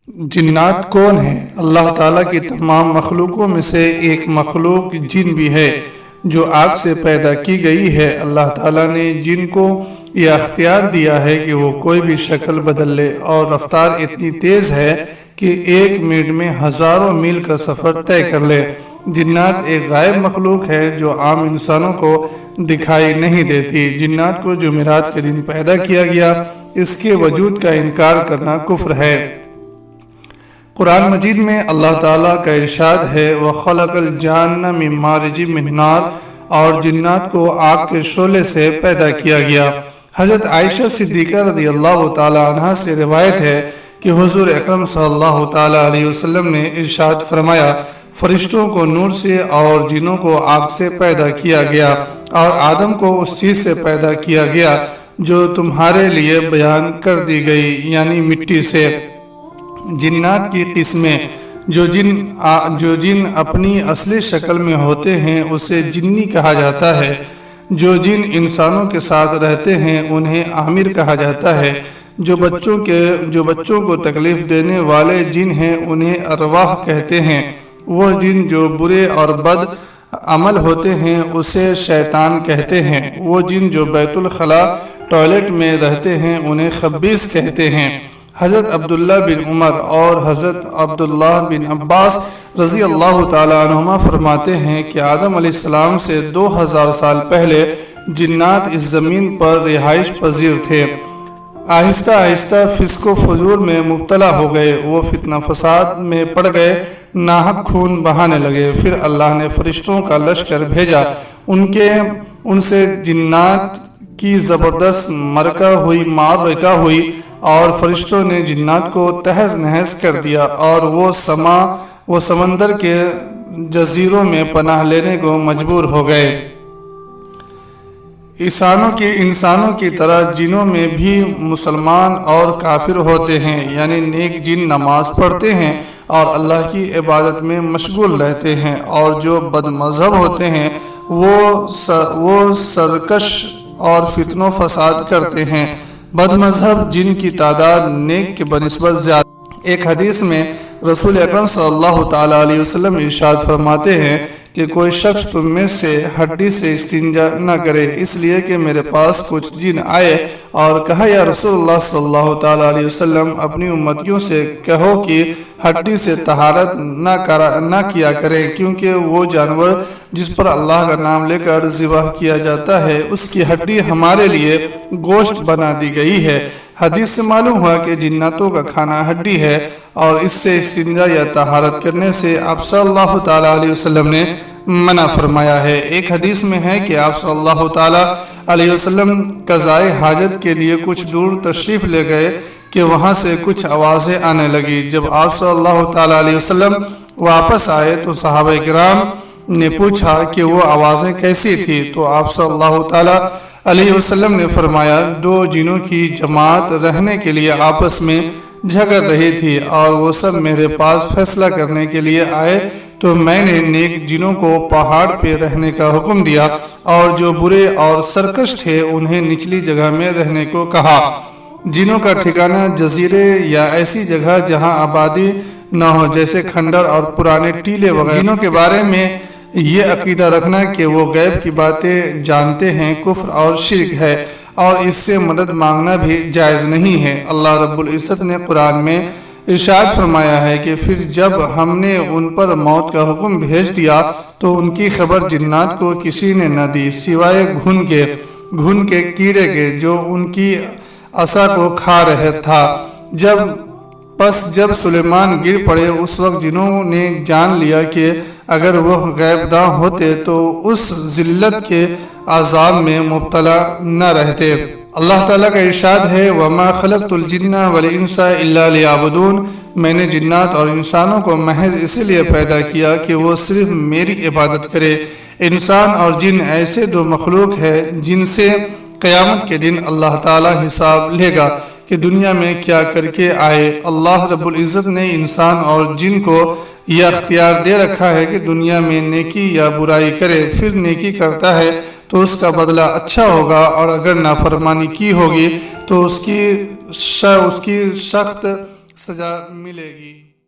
جنات کون ہیں؟ اللہ تعالیٰ کی تمام مخلوقوں میں سے ایک مخلوق جن بھی ہے جو آگ سے پیدا کی گئی ہے۔ اللہ تعالیٰ نے جن کو یہ اختیار دیا ہے کہ وہ کوئی بھی شکل بدل لے، اور رفتار اتنی تیز ہے کہ 1 منٹ میں ہزاروں میل کا سفر طے کر لے۔ جنات ایک غائب مخلوق ہے جو عام انسانوں کو دکھائی نہیں دیتی۔ جنات کو جمعرات کے دن پیدا کیا گیا، اس کے وجود کا انکار کرنا کفر ہے۔ قرآن مجید میں اللہ تعالیٰ کا ارشاد ہے وَخَلَقَ الْجَانَّ مِن مَارِجٍ مِّن نَارٍ، اور جنات کو آگ کے شعلے سے پیدا کیا گیا۔ حضرت عائشہ صدیقہ رضی اللہ تعالیٰ عنہ سے روایت ہے کہ حضور اکرم صلی اللہ تعالیٰ علیہ وسلم نے ارشاد فرمایا فرشتوں کو نور سے اور جنوں کو آگ سے پیدا کیا گیا، اور آدم کو اس چیز سے پیدا کیا گیا جو تمہارے لیے بیان کر دی گئی، یعنی مٹی سے۔ جنات کی قسمیں، جو جن اپنی اصلی شکل میں ہوتے ہیں اسے جنی کہا جاتا ہے۔ جو جن انسانوں کے ساتھ رہتے ہیں انہیں عامر کہا جاتا ہے۔ جو بچوں کو تکلیف دینے والے جن ہیں انہیں ارواح کہتے ہیں۔ وہ جن جو برے اور بد عمل ہوتے ہیں اسے شیطان کہتے ہیں۔ وہ جن جو بیت الخلاء ٹوائلٹ میں رہتے ہیں انہیں خبیث کہتے ہیں۔ حضرت عبداللہ بن عمر اور حضرت عبداللہ بن عباس رضی اللہ تعالیٰ عنہما فرماتے ہیں کہ آدم علیہ السلام سے 2000 سال پہلے جنات اس زمین پر رہائش پذیر تھے۔ آہستہ آہستہ فسق و فجور میں مبتلا ہو گئے، وہ فتنہ فساد میں پڑ گئے، ناحق خون بہانے لگے۔ پھر اللہ نے فرشتوں کا لشکر بھیجا، ان سے جنات کی زبردست معرکہ ہوئی، اور فرشتوں نے جنات کو تہز نہز کر دیا، اور وہ سمندر کے جزیروں میں پناہ لینے کو مجبور ہو گئے۔ انسانوں کی طرح جنوں میں بھی مسلمان اور کافر ہوتے ہیں، یعنی نیک جن نماز پڑھتے ہیں اور اللہ کی عبادت میں مشغول رہتے ہیں، اور جو بد مذہب ہوتے ہیں وہ سرکش اور فتن و فساد کرتے ہیں۔ بد مذہب جن کی تعداد نیک کے بنسبت زیادہ۔ ایک حدیث میں رسول اکرم صلی اللہ تعالیٰ علیہ وسلم ارشاد فرماتے ہیں کہ کوئی شخص تم میں سے ہڈی سے استنجا نہ کرے، اس لیے کہ میرے پاس کچھ جن آئے اور کہا یا رسول اللہ صلی اللہ تعالیٰ علیہ وسلم اپنی امتیوں سے کہو کہ ہڈی سے طہارت نہ کیا کریں، کیونکہ وہ جانور جس پر اللہ کا نام لے کر ذبح کیا جاتا ہے اس کی ہڈی ہمارے لیے گوشت بنا دی گئی ہے۔ حدیث سے معلوم ہوا کہ جناتوں کا کھانا ہڈی ہے، اور اس سے استنجا یا طہارت کرنے سے آپ صلی اللہ تعالیٰ علیہ وسلم نے منع فرمایا ہے۔ ایک حدیث میں ہے کہ آپ صلی اللہ تعالیٰ علیہ وسلم قضائے حاجت کے لیے کچھ دور تشریف لے گئے کہ وہاں سے کچھ آوازیں آنے لگی۔ جب آپ صلی اللہ تعالیٰ علیہ وسلم واپس آئے تو صحابہ کرام نے پوچھا کہ وہ آوازیں کیسی تھی، تو آپ صلی اللہ تعالیٰ علیہ وسلم نے فرمایا 2 جنوں کی جماعت رہنے کے لیے آپس میں جھگڑ رہی تھی، اور وہ سب میرے پاس فیصلہ کرنے کے لیے آئے، تو میں نے نیک جنوں کو پہاڑ پہ رہنے کا حکم دیا، اور جو برے اور سرکش تھے انہیں نچلی جگہ میں رہنے کو کہا۔ جنوں کا ٹھکانہ جزیرے یا ایسی جگہ جہاں آبادی نہ ہو، جیسے کھنڈر اور پرانے ٹیلے وغیرہ۔ جنوں کے بارے میں یہ عقیدہ رکھنا کہ وہ غیب کی باتیں جانتے ہیں کفر اور شرک ہے، اور اس سے مدد مانگنا بھی جائز نہیں ہے۔ اللہ رب العزت نے قرآن میں ارشاد فرمایا ہے کہ پھر جب ہم نے ان پر موت کا حکم بھیج دیا تو ان کی خبر جنات کو کسی نے نہ دی سوائے گھن کے کیڑے کے جو ان کی عصا کو کھا رہا تھا۔ جب سلیمان گر پڑے اس وقت جنوں نے جان لیا کہ اگر وہ غیب داں ہوتے تو اس ذلت کے عذاب میں مبتلا نہ رہتے۔ اللہ تعالیٰ کا ارشاد ہے وَمَا خَلَقْتُ الْجِنَّ وَالْإِنسَ إِلَّا لِيَعْبُدُونَ، میں نے جنات اور انسانوں کو محض اسی لیے پیدا کیا کہ وہ صرف میری عبادت کرے۔ انسان اور جن ایسے 2 مخلوق ہیں جن سے قیامت کے دن اللہ تعالیٰ حساب لے گا کہ دنیا میں کیا کر کے آئے۔ اللہ رب العزت نے انسان اور جن کو یہ اختیار دے رکھا ہے کہ دنیا میں نیکی یا برائی کرے، پھر نیکی کرتا ہے تو اس کا بدلہ اچھا ہوگا، اور اگر نافرمانی کی ہوگی تو اس کی سخت سزا ملے گی۔